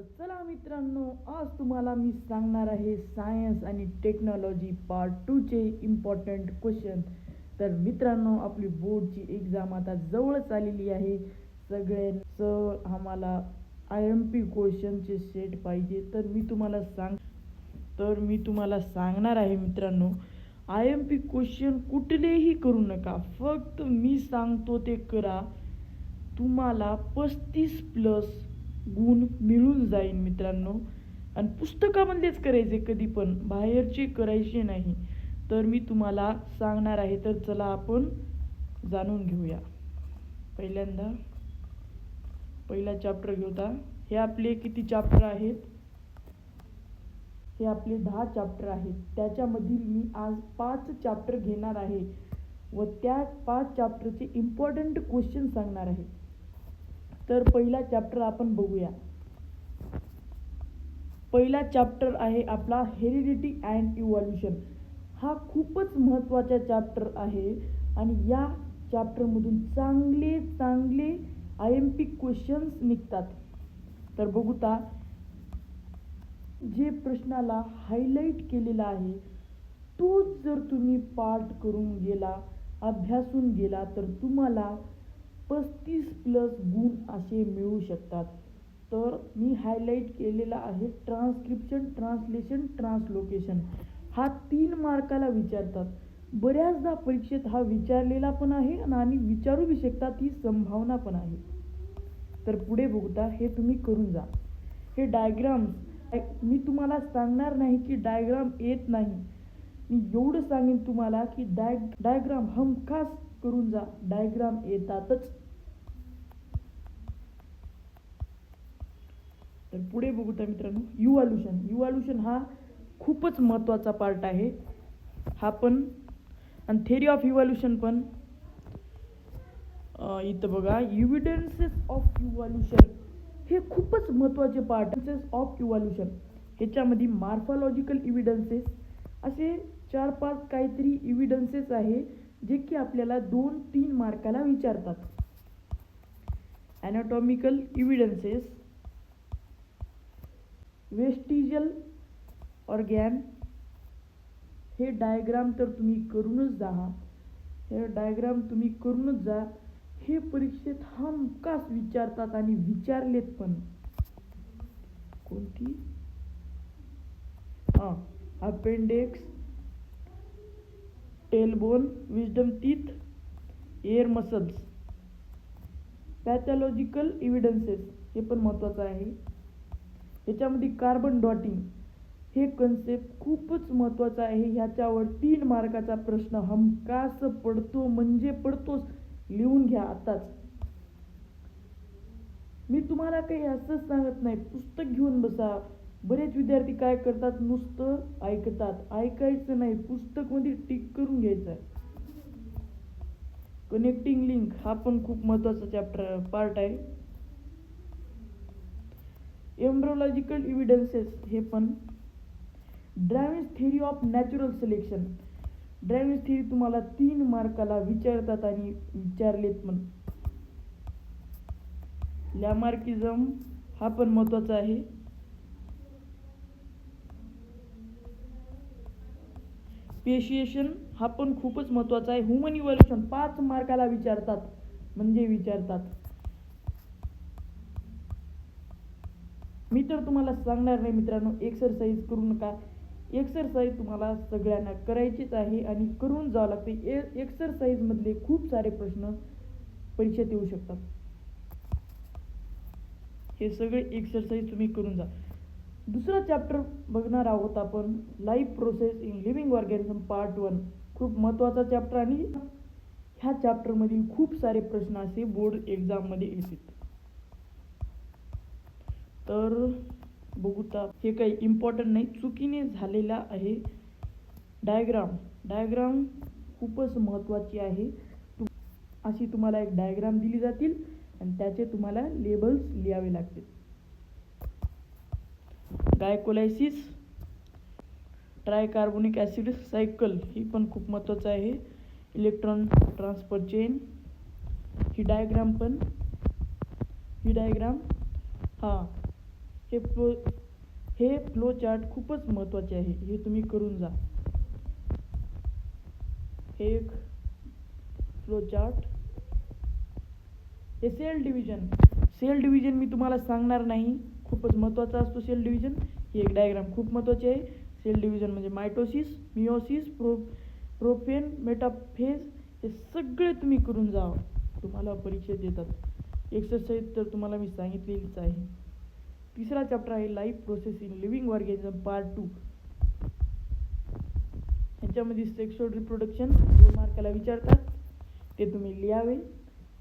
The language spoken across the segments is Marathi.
चला मित्रांनो, आज तुम्हाला मी सांगणार आहे सायन्स आणि टेक्नॉलॉजी पार्ट 2 चे इम्पॉर्टंट क्वेश्चन. तर मित्रांनो, आपली बोर्डची एक्झाम आता जवळच आलेली आहे. सगळ्यांचं आम्हाला IMP क्वेश्चनचे सेट पाहिजे. तर मी तुम्हाला सांगणार आहे मित्रांनो, IMP क्वेश्चन कुठलेही करू नका, फक्त मी सांगतो ते करा. तुम्हाला 35+ गुण मिळून जाईल मित्रांनो. आणि पुस्तकामधलेच करायचे, कधी पण बाहेरचे करायचे नाही. तर मी तुम्हाला सांगणार आहे, तर चला आपण जाणून घेऊया. पहिला चॅप्टर घेऊया. हे आपले किती चॅप्टर आहेत? हे आपले 10 चॅप्टर आहेत. त्याच्यामधील मी आज 5 चॅप्टर घेणार आहे व त्या 5 चॅप्टरचे इम्पॉर्टंट क्वेश्चन सांगणार आहे. तर पहिला चॅप्टर आपण बघूया. पहिला चॅप्टर आहे आपला हेरिडिटी अँड इव्हॉल्युशन. हा खूपच महत्त्वाचा चॅप्टर आहे आणि या चॅप्टरमधून चांगले IMP क्वेश्चन्स निघतात. तर बघूता, जे प्रश्नाला हायलाईट केलेला आहे तोच जर तुम्ही पाठ करून गेला, अभ्यासून गेला, तर तुम्हाला 35+ गुण असे मिळू शकतात. तर मी हायलाईट केलेला आहे ट्रान्सक्रिप्शन, ट्रान्सलेशन, ट्रान्सलोकेशन. हा 3 मार्काला विचारतात. बऱ्याचदा परीक्षेत हा विचारलेला पण आहे आणि विचारू बी शकतात, ही संभावना पण आहे. तर पुढे बघता, हे तुम्ही करून जा. हे डायग्राम्स मी तुम्हाला सांगणार नाही की डायग्राम येत नाही. मी एवढं सांगेन तुम्हाला की डायग्राम हमखास करून जा. डायग्राम येतातच. तर पुढे बघूया मित्रांनो, इव्हॉल्युशन हा खूपच महत्त्वाचा पार्ट आहे. हा पण आणि थेरी ऑफ इव्हॉल्युशन पण. इथं बघा, एव्हिडन्सेस ऑफ इव्हॉल्युशन हे खूपच महत्त्वाचे पार्ट. ऑफ इव्हॉल्युशन ह्याच्यामध्ये मॉर्फॉलॉजिकल एव्हिडन्सेस असे 4-5 काहीतरी एव्हिडन्सेस आहे जे की आपल्याला 2-3 मार्काला विचारतात. ॲनाटॉमिकल एव्हिडन्सेस, वेस्टिजियल ऑर्गॅन. हे डायग्राम तर तुम्ही करूनच जा. हे परीक्षेत हमखास विचारतात आणि विचारलेत पण. कोणती? Appendix, tailbone, wisdom teeth, air muscles. Pathological evidences हे पण महत्त्वाचं आहे. याच्यामध्ये कार्बन डॉटिंग हे कन्सेप्ट खूपच महत्त्वाचं आहे. ह्याच्यावर 3 मार्काचा प्रश्न हमखास पडतो, म्हणजे पडतोच. लिहून घ्या आताच. मी तुम्हाला काही असंच सांगत नाही, पुस्तक घेऊन बसा. बरेच विद्यार्थी काय करतात, नुसतं ऐकतात. ऐकायचं नाही, पुस्तकमध्ये टिक करून घ्यायचं. कनेक्टिंग लिंक हा पण खूप महत्त्वाचा पार्ट आहे. एम्ब्रियोलॉजिकल एव्हिडन्सेस हे पण. Darwin's theory of natural selection. Darwin's theory तुम्हाला 3 मार्काला विचारतात आणि विचारलेत पण. लॅमार्किझम हा पण महत्त्वाचा आहे. स्पेशिएशन हा पण खूपच महत्त्वाचा आहे. ह्युमन इव्हॉल्युशन 5 मार्काला विचारतात, म्हणजे विचारतात. मी तर तुम्हाला सांगणार नाही मित्रांनो, एक्सरसाइज करू नका. एक्सरसाइज तुम्हाला सगळ्यांना करायचीच आहे आणि करून जावं लागते. एक्सरसाइजमधले खूप सारे प्रश्न परीक्षेत येऊ शकतात. हे सगळे एक्सरसाइज तुम्ही करून जा. दुसरा चॅप्टर बघणार आहोत आपण, life process in living organism part 1. खूप महत्त्वाचा चॅप्टर आणि ह्या चॅप्टरमधील खूप सारे प्रश्न असे बोर्ड एक्झाममध्ये येतात. तर बघूता, हे काही इम्पॉर्टंट नाही, चुकीने झालेला आहे. डायग्राम खूपच महत्त्वाची आहे. अशी तुम्हाला एक डायग्राम दिली जातील आणि त्याचे तुम्हाला लेबल्स लिहावे लागतील. ग्लायकोलायसिस, ट्रायकार्बोनिक ॲसिड सायकल ही पण खूप महत्त्वाचं आहे. इलेक्ट्रॉन ट्रान्सफर चेन ही डायग्राम. हे फ्लो चार्ट खूपच महत्त्वाचे आहे, हे तुम्ही करून जा. हे एक फ्लो चार्ट. हे सेल डिव्हिजन मी तुम्हाला सांगणार नाही, खूपच महत्त्वाचा असतो सेल डिव्हिजन. ही एक डायग्राम खूप महत्त्वाची आहे. सेल डिव्हिजन म्हणजे मायटोसिस, मिओसिस, प्रोफेन, मेटाफेज हे सगळे तुम्ही करून जा. तुम्हाला परीक्षेत देतात. एक्सरसाइज तर तुम्हाला मी सांगितलेलीच आहे. तिसरा चॅप्टर आहे life process in living organism part 2. ह्याच्यामध्ये सेक्शुअल रिप्रोडक्शन 2 मार्काला विचारतात, ते तुम्ही लिहावे.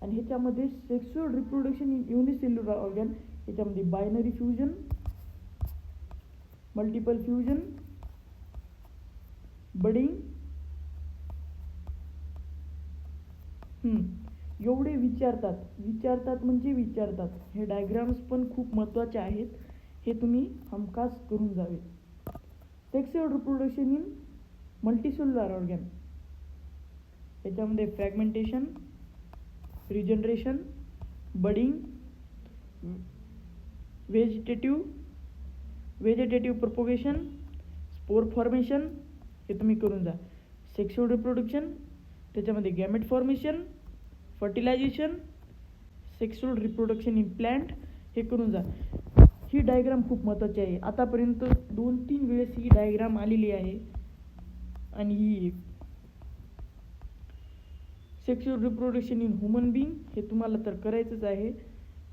आणि ह्याच्यामध्ये sexual reproduction in unicellular organ, ह्याच्यामध्ये binary fusion, multiple fusion, budding एवढे विचारतात म्हणजे विचारतात. हे डायग्राम्स पण खूप महत्त्वाचे आहेत, हे तुम्ही हमखास करून जावे. Sexual reproduction in multicellular organ, याच्यामध्ये fragmentation, regeneration, budding, vegetative propagation, spore formation हे तुम्ही करून जा. सेक्शुअल रिप्रोडक्शन, त्याच्यामध्ये gamete formation, fertilisation, sexual reproduction in plant हे करून जा. ही डायग्राम खूप महत्त्वाची आहे. आतापर्यंत 2-3 वेळेस ही डायग्राम आलेली आहे. आणि ही एक sexual reproduction in human being, हे तुम्हाला तर करायचंच आहे.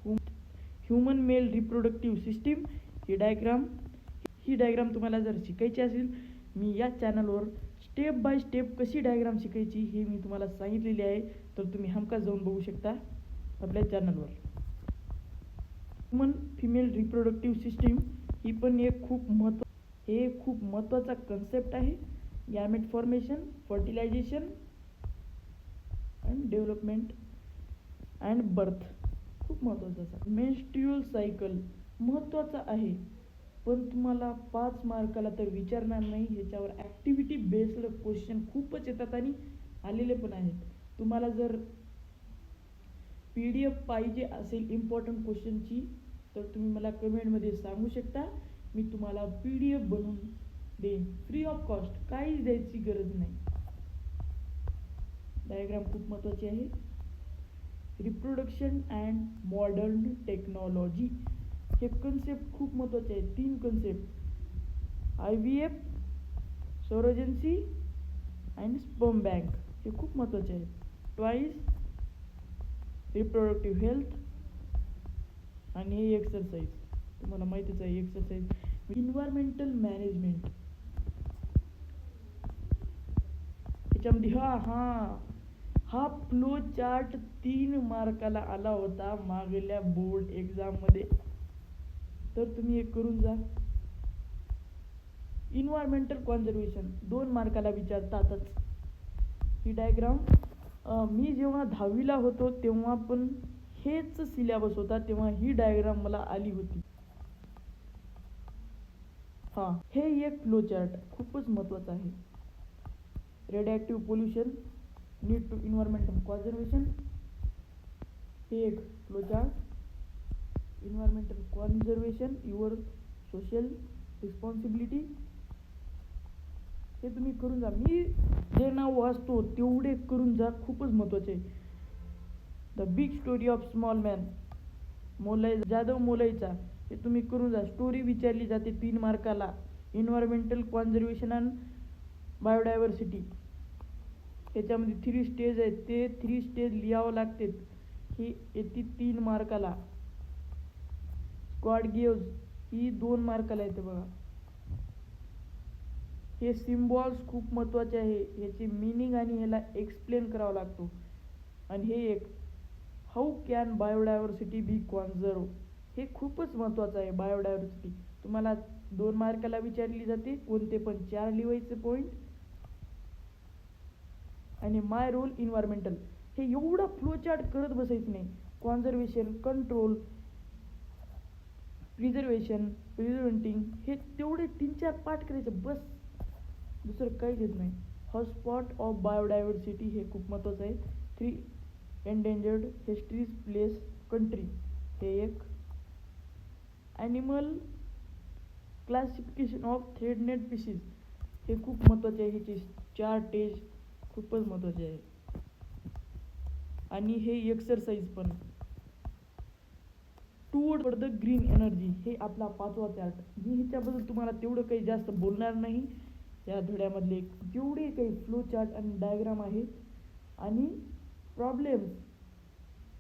ह्युमन मेल रिप्रोडक्टिव्ह सिस्टीम, ही डायग्राम तुम्हाला जर शिकायची असेल, मी या चॅनलवर स्टेप बाय स्टेप कशी डायग्राम शिकायची हे मी तुम्हाला सांगितलेली आहे, तर तुम्ही हमखास जाऊन बघू शकता आपल्या चॅनलवर. ह्युमन फिमेल रिप्रोडक्टिव्ह सिस्टीम ही पण एक खूप महत्त्वाचा कन्सेप्ट आहे. Gamete formation, fertilization and development and birth खूप महत्त्वाचं असतं. मेन्स्ट्रुअल सायकल महत्त्वाचा आहे, पण तुम्हाला 5 मार्काला तर विचारणार नाही. ह्याच्यावर ॲक्टिव्हिटी बेस्ड क्वेश्चन खूपच येतात आणि आलेले पण आहेत. तुम्हाला जर PDF पाहिजे असेल इम्पॉर्टंट क्वेश्चनची, तर तुम्ही मला कमेंटमध्ये सांगू शकता. मी तुम्हाला PDF बनवून देईन फ्री ऑफ कॉस्ट, काहीच द्यायची गरज नाही. डायग्राम खूप महत्त्वाची आहे. रिप्रोडक्शन अँड मॉडर्न टेक्नॉलॉजी हे कन्सेप्ट खूप महत्त्वाचे आहेत. 3 concept: IVF, surrogacy and sperm bank हे खूप महत्त्वाचे आहेत. ट्वाईस रिप्रोडक्टिव्ह हेल्थ आणि हे एक्सरसाइज तुम्हाला माहितीच आहे. एक्सरसाइज, एन्व्हायरमेंटल मॅनेजमेंट, ह्याच्यामध्ये हा फ्लो चार्ट 3 मार्काला आला होता मागल्या बोर्ड एक्झाममध्ये, तर तुम्ही हे करून जा. Environmental conservation 2 मार्काला विचारतातच. ही डायग्राम मी जेव्हा 10वीला होतो तेव्हा पण हेच सिलेबस होता, तेव्हा ही डायग्राम मला आली होती. हे एक फ्लो चार्ट खूपच महत्त्वाचं आहे. Radiative pollution, need to environmental conservation, हे एक flow chart. Environmental conservation, your social responsibility हे तुम्ही करून जा. मी जे नाव वाचतो तेवढे करून जा, खूपच महत्त्वाचे आहे. The big story of small man, Jadhav मोलयचा, हे तुम्ही करून जा. स्टोरी विचारली जाते 3 मार्काला. एन्व्हायरमेंटल कॉन्झर्वेशन अँड बायोडायव्हर्सिटी, ह्याच्यामध्ये 3 स्टेज आहेत, ते 3 स्टेज लिहावं लागतात. ही येते 3 मार्काला. स्क्वॉड गेव्स ही 2 मार्काला येते बघा. हे सिम्बॉल्स खूप महत्त्वाचे आहे, ह्याची मिनिंग आणि ह्याला एक्सप्लेन करावा लागतो. आणि हे एक how can biodiversity B conserve, हे खूपच महत्त्वाचं आहे. बायोडायव्हर्सिटी तुम्हाला 2 मार्काला विचारली जाते, कोणते पण 4 लिहायचे पॉईंट. आणि माय रोल एन्व्हायरमेंटल, हे एवढा फ्लो चार्ट करत बसायचं नाही. कॉन्झर्वेशन, कंट्रोल, प्रिझर्वेटिंग हे तेवढे 3-4 पाठ करायचे बस, दुसरं काहीच येत नाही. हॉटस्पॉट ऑफ बायोडायव्हर्सिटी हे खूप महत्त्वाचं आहे. 3 एंडेंजर्ड हिस्ट्रीज प्लेस कंट्री हे एक. ॲनिमल क्लासिफिकेशन ऑफ थ्रेडनेट स्पीशीज हे खूप महत्त्वाचे आहे. ह्याचे 4 टेज खूपच महत्त्वाचे आहे. आणि हे एक्सरसाइज पण. Toward for the green energy हे आपला 5वा चार्ट. मी ह्याच्याबद्दल तुम्हाला तेवढं काही जास्त बोलणार नाही. या धड्यामधले जेवढे काही फ्लो चार्ट आणि डायग्राम आहेत आणि प्रॉब्लेम्स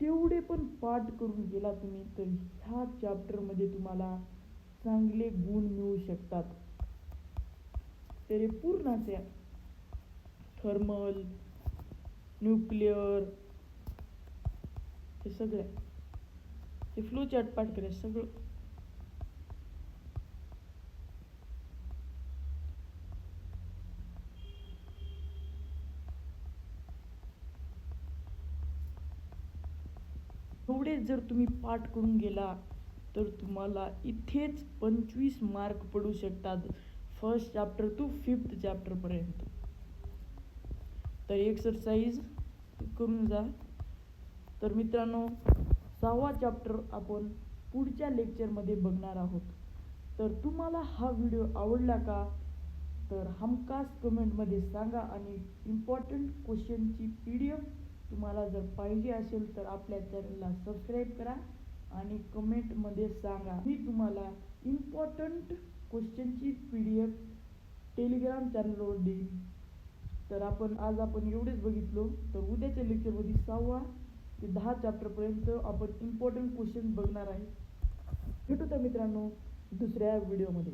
तेवढे पण पाठ करून गेला तुम्ही तर ह्या चॅप्टरमध्ये तुम्हाला चांगले गुण मिळू शकतात. तर हे पूर्ण असे थर्मल, न्यूक्लिअर हे सगळे हे फ्लो चार्ट पाठ करा सगळं. एवढे जर तुम्ही पाठ करून गेला तर तुम्हाला इथेच 25 मार्क पडू शकतात, फर्स्ट चॅप्टर टू 5th चॅप्टरपर्यंत. तर एक्सरसाइज करून जा. तर मित्रांनो 6वा चॅप्टर आपण पुढच्या लेक्चरमध्ये बघणार आहोत. तर तुम्हाला हा व्हिडिओ आवडला का तर हमखास कमेंटमध्ये सांगा. आणि इम्पॉर्टंट क्वेश्चनची PDF तुम्हाला जर पाहिजे असेल तर आपल्या चॅनलला सबस्क्राईब करा आणि कमेंटमध्ये सांगा. मी तुम्हाला इम्पॉर्टंट क्वेश्चनची PDF टेलिग्राम चॅनलवर देईन. तर आज आपण एवढेच बघितलो. तर उद्याच्या लेक्चरमध्ये 6वा ते 10 चॅप्टरपर्यंत आपण इम्पॉर्टंट क्वेश्चन बघणार आहे. भेटू तर मित्रांनो दुसऱ्या व्हिडिओमध्ये.